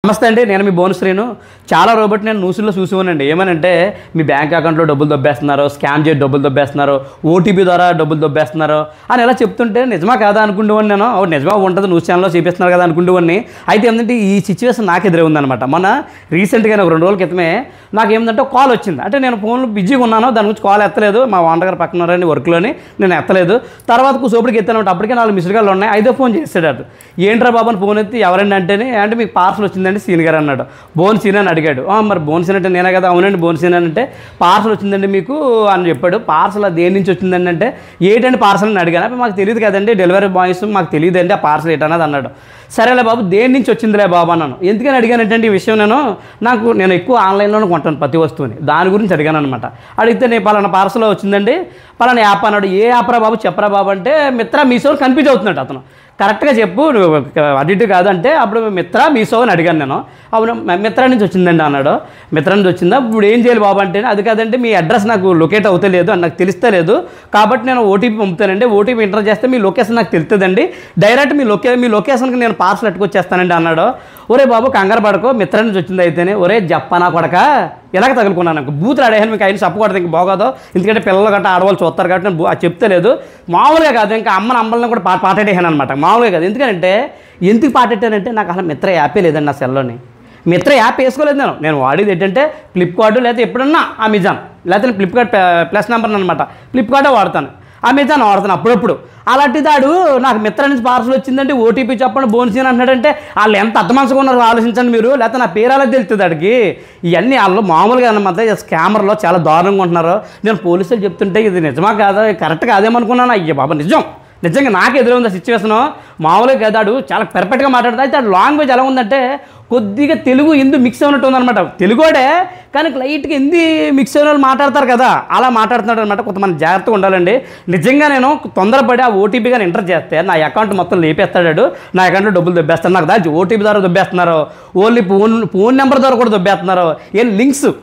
నమస్తే అండి, నేను మీ బోన్ శ్రీను. చాలా రోజుబట్టి నేను న్యూస్లో చూసేవానండి. ఏమనంటే మీ బ్యాంక్ అకౌంట్లో డబ్బులు దొబ్బేస్తున్నారు, స్కామ్ చేసి డబ్బులు దొబ్బేస్తున్నారు, ఓటీపీ ద్వారా డబ్బులు దొబ్బేస్తున్నారు అని ఎలా చెప్తుంటే నిజమా కాదా అనుకుంటేవాడిని. నేను నిజమా ఉంటుంది, న్యూస్ ఛానల్లో చూపిస్తున్నారు కదా అనుకుంటేవాడిని. అయితే ఏంటంటే ఈ సిచ్యువేషన్ నాకు ఎదురే ఉందనమాట. మొన్న రీసెంట్గా ఒక 2 రోజుల క్రితమే నాకు ఏమిటంటే కాల్ వచ్చింది. అంటే నేను ఫోన్లో బిజీగా ఉన్నాను, దాని గురించి కాల్ ఎత్తలేదు. మా ఓనర్ గారు పక్కన ఉన్నారని వర్క్లోని నేను ఎత్తలేదు. తర్వాత సోపుడికి ఎత్తాను, అప్పటికే 4 మిస్డ్ కాళ్ళు ఉన్నాయి. 5వ ఫోన్ చేసాడు. ఏంట్రా బాబు అని ఫోన్ ఎత్తి ఎవరండి అంటే మీకు పార్సల్ వచ్చిందండి సీన్ గారు అన్నాడు. బోన్ సీన్ అని అడిగాడు. మరి బోన్ సీన్ అంటే నేనే కదా. అవునండి బోన్ సీన్ అంటే పార్సల్ వచ్చిందండి మీకు అని చెప్పాడు. పార్సల్ దేని నుంచి వచ్చిందండి అంటే ఏంటంటే పార్సల్ అని అడిగాను. మాకు తెలియదు కదండి, డెలివరీ బాయ్స్ మాకు తెలియదండి ఆ పార్సల్ ఏంటన్నది అన్నాడు. సరేలే బాబు దేని నుంచి వచ్చిందిలే బాబు అన్నాను. ఎందుకని అడిగానంటే ఈ విషయం నేను ఎక్కువ ఆన్లైన్లోనే కొంటాను ప్రతి వస్తువుని, దాని గురించి అడిగాను అనమాట. అడిగితే నేను పలానా పార్సల్ వచ్చిందండి పలానా యాప్ అన్నాడు. ఏ యాప్రా బాబు చెప్పరా బాబు అంటే మిత్రా మీషో కన్ఫ్యూజ్ అవుతున్నాడు అతను. కరెక్ట్గా చెప్పు అటు ఇటు కాదంటే అప్పుడు మిత్రా మీషో అని అడిగాను నేను. అవును మిత్రా నుంచి వచ్చిందండి అన్నాడు. మిత్రా నుంచి వచ్చిందా, ఇప్పుడు ఏం చేయాలి బాబు అంటే అది కాదంటే మీ అడ్రస్ నాకు లొకేట్ అవుతలేదు అని నాకు తెలిస్తే లేదు, కాబట్టి నేను ఓటీపీ పంపుతానండి. ఓటీపీ ఎంటర్ చేస్తే మీ లొకేషన్ నాకు తెలుస్తుందండి, డైరెక్ట్ మీ లొకేషన్కి నేను పార్సల్ ఎట్టుకొచ్చేస్తానండి అన్నాడు. ఒరే బాబు కంగారు పడకో, మిత్రా నుంచి వచ్చింది అయితేనే. ఒరే జప్పనా కొడక ఇలాగ తగులుకున్నాను. నాకు బూతులు అడేయాను, మీకు అయిన చెప్పకూడదు, ఇంక బాగోదు. ఎందుకంటే పిల్లలు గట్రా ఆడవాళ్ళు చూస్తారు కాబట్టి నేను అది చెప్తే లేదు. మామూలుగా కాదు, ఇంకా అమ్మని కూడా పాటేసాను అనమాట. మామూలుగా కాదు. ఎందుకంటే ఎందుకు పాటెట్టానంటే నాకు అసలు మిత్ర యాపే లేదండి నా సెల్లోని. మిత్ర యాప్ వేసుకోలేదు నేను వాడేది ఏంటంటే ఫ్లిప్కార్ట్, లేకపోతే ఎప్పుడన్నా అమెజాన్, లేకపోతే ఫ్లిప్కార్ట్ ప్లస్ నెంబర్ అనమాట. ఫ్లిప్కార్టే వాడతాను, అమెజాన్ వాడతాను అప్పుడప్పుడు. అలాంటి దాడు నాకు మిత్ర నుంచి పార్సల్ వచ్చిందంటే ఓటీపీ చెప్పండి బోన్ సీన్ అంటున్నాడంటే వాళ్ళు ఎంత అర్థమంచగా ఉన్నారో ఆలోచించండి మీరు. లేకపోతే నా పేరు అలా తెలుస్తుంది వాడికి. ఇవన్నీ వాళ్ళు మామూలుగా అనమాట స్కామర్లో చాలా దారుణంగా ఉంటున్నారు. నేను పోలీసులు చెప్తుంటే ఇది నిజమా కాదా, కరెక్ట్ కాదేమనుకున్నాను. అయ్యో బాబా నిజంగా నాకు ఎదురుంది సిచ్యువేషను. మామూలుగా కదాడు చాలా పెర్ఫెక్ట్గా మాట్లాడుతుంది. అయితే ఆ లాంగ్వేజ్ ఎలా ఉందంటే కొద్దిగా తెలుగు హిందీ మిక్స్ అయినట్టు ఉందనమాట. తెలుగుడే కానీ లైట్గా హిందీ మిక్స్ అయిన వాళ్ళు మాట్లాడతారు కదా, అలా మాట్లాడుతున్నాడు అనమాట. కొంతమంది జాగ్రత్తగా ఉండాలండి. నిజంగా నేను తొందరపడి ఆ ఓటీపీ కానీ ఎంటర్ చేస్తే నా అకౌంట్ మొత్తం లేపేస్తాడు, నా అకౌంట్లో డబ్బులు దొబ్బేస్తాడు. నాకు దాచి ఓటీపీ ద్వారా దొబ్బేస్తున్నారు, ఓన్లీ ఫోన్ నెంబర్ ద్వారా కూడా దొబ్బేస్తున్నారు, ఏం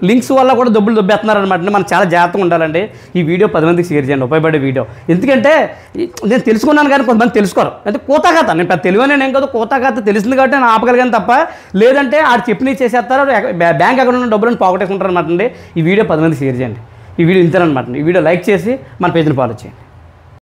లింక్స్ వల్ల కూడా డబ్బులు దొబ్బేస్తున్నారు అనమాట. మనం చాలా జాగ్రత్తగా ఉండాలండి. ఈ వీడియో 10 మందికి షేర్ చేయండి, ఉపయోగపడే వీడియో. ఎందుకంటే నేను తెలుసుకున్నాను కానీ కొంతమంది తెలుసుకోరు. అంటే కోతాకథ నేను పెద్ద తెలుగు నేను ఏం కాదు, కోతాకథ తెలిసింది కాబట్టి నేను ఆపగలిగాను తప్ప, లేదంటే ఆడు చెప్పినవి చేసేస్తారు, బ్యాంక్ అకౌంట్ ఉన్న డబ్బులను పాకెట్టుకుంటారు అనమాట అండి. ఈ వీడియో 10 మందికి షేర్ చేయండి. ఈ వీడియో ఇంతేనమాట. ఈ వీడియో లైక్ చేసి మన పేజ్ని ఫాలో చేయండి.